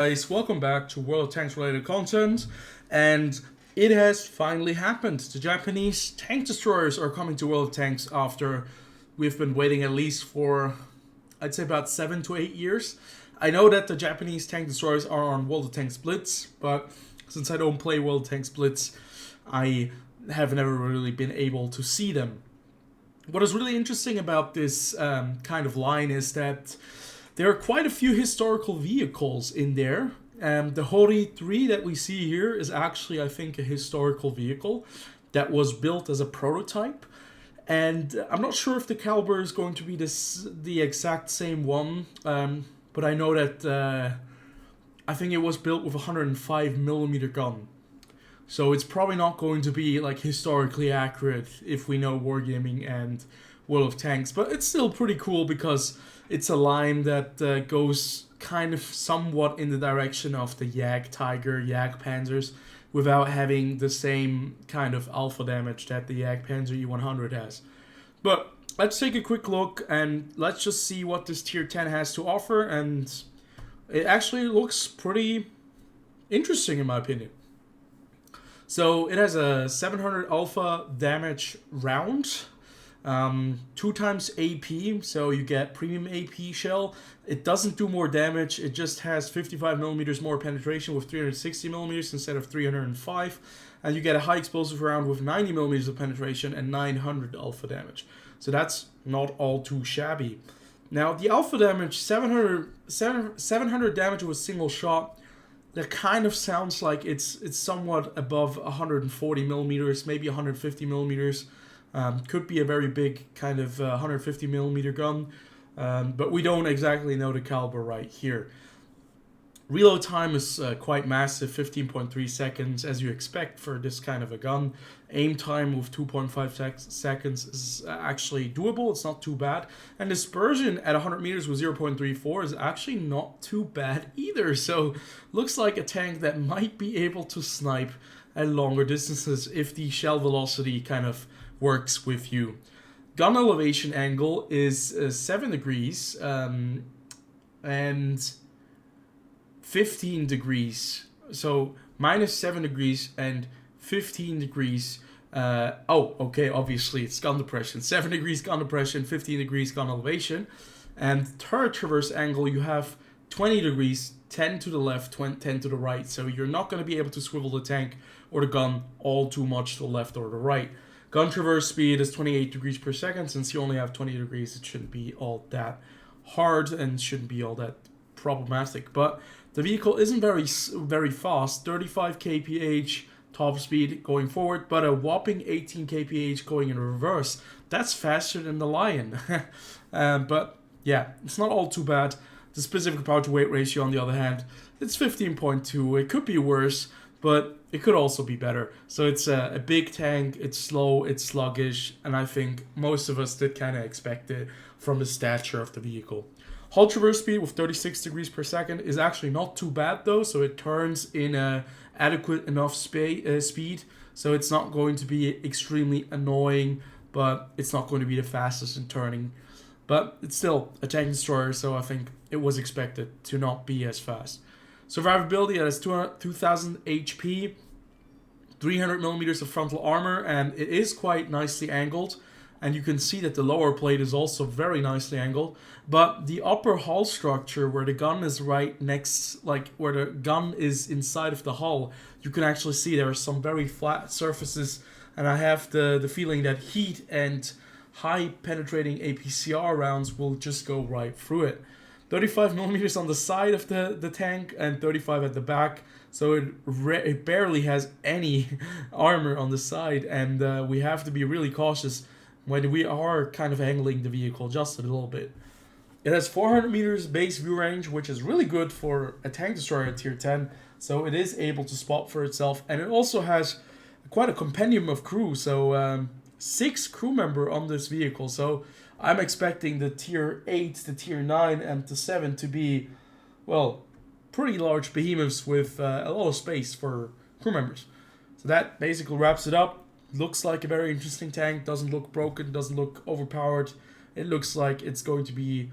Guys, welcome back to World of Tanks related content, and it has finally happened. The Japanese tank destroyers are coming to World of Tanks after we've been waiting at least for, I'd say, about 7 to 8 years. I know that the Japanese tank destroyers are on World of Tanks Blitz, but since I don't play World of Tanks Blitz, I have never really been able to see them. What is really interesting about this kind of line is that there are quite a few historical vehicles in there. The Hori 3 that we see here is actually, I think, a historical vehicle that was built as a prototype. And I'm not sure if the caliber is going to be the exact same one, but I know that I think it was built with a 105mm gun. So it's probably not going to be like historically accurate if we know Wargaming and World of Tanks, but it's still pretty cool because it's a line that goes kind of somewhat in the direction of the Jagdpanzers without having the same kind of alpha damage that the Jagdpanzer E100 has. But let's take a quick look and let's just see what this tier 10 has to offer, and it actually looks pretty interesting in my opinion. So it has a 700 alpha damage round, 2 times AP, so you get premium AP shell. It doesn't do more damage, it just has 55mm more penetration with 360mm instead of 305, and you get a high explosive round with 90mm of penetration and 900 alpha damage. So that's not all too shabby. Now the alpha damage, 700 damage with a single shot. That kind of sounds like it's somewhat above 140mm, maybe 150mm. Could be a very big kind of 150mm gun, but we don't exactly know the caliber right here. Reload time is quite massive, 15.3 seconds, as you expect for this kind of a gun. Aim time with 2.5 seconds is actually doable, it's not too bad. And dispersion at 100 meters with 0.34 is actually not too bad either. So looks like a tank that might be able to snipe at longer distances if the shell velocity kind of works with you. Gun elevation angle is 7 degrees and 15 degrees, so minus 7 degrees and 15 degrees. Okay, obviously it's gun depression. 7 degrees gun depression, 15 degrees gun elevation. And turret traverse angle, you have 20 degrees, 10 to the left, 10 to the right. So you're not going to be able to swivel the tank or the gun all too much to the left or the right. Gun traverse speed is 28 degrees per second. Since you only have 20 degrees, it shouldn't be all that hard and shouldn't be all that problematic. But the vehicle isn't very fast, 35 kph top speed going forward, but a whopping 18 kph going in reverse. That's faster than the Lion. But yeah, it's not all too bad. The specific power to weight ratio, on the other hand, it's 15.2. It could be worse, but it could also be better. So it's a big tank, it's slow, it's sluggish, and I think most of us did kind of expect it from the stature of the vehicle. Hull traverse speed with 36 degrees per second is actually not too bad though, so it turns in adequate enough speed, so it's not going to be extremely annoying, but it's not going to be the fastest in turning. But it's still a tank destroyer, so I think it was expected to not be as fast. Survivability, that is 2000 HP, 300mm of frontal armor, and it is quite nicely angled. And you can see that the lower plate is also very nicely angled. But the upper hull structure, where the gun is right next, like where the gun is inside of the hull, you can actually see there are some very flat surfaces. And I have the feeling that heat and high penetrating APCR rounds will just go right through it. 35mm on the side of the tank and 35 at the back. So it barely has any armor on the side. And we have to be really cautious when we are kind of angling the vehicle just a little bit. It has 400 meters base view range, which is really good for a tank destroyer at tier 10. So it is able to spot for itself. And it also has quite a compendium of crew. So 6 crew members on this vehicle. So I'm expecting the tier 8, the tier 9, and the 7 to be, well, pretty large behemoths with a lot of space for crew members. So that basically wraps it up. Looks like a very interesting tank, doesn't look broken, doesn't look overpowered. It looks like it's going to be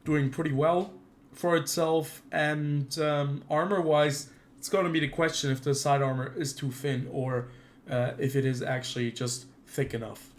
doing pretty well for itself, and armor-wise, it's going to be the question if the side armor is too thin or if it is actually just thick enough.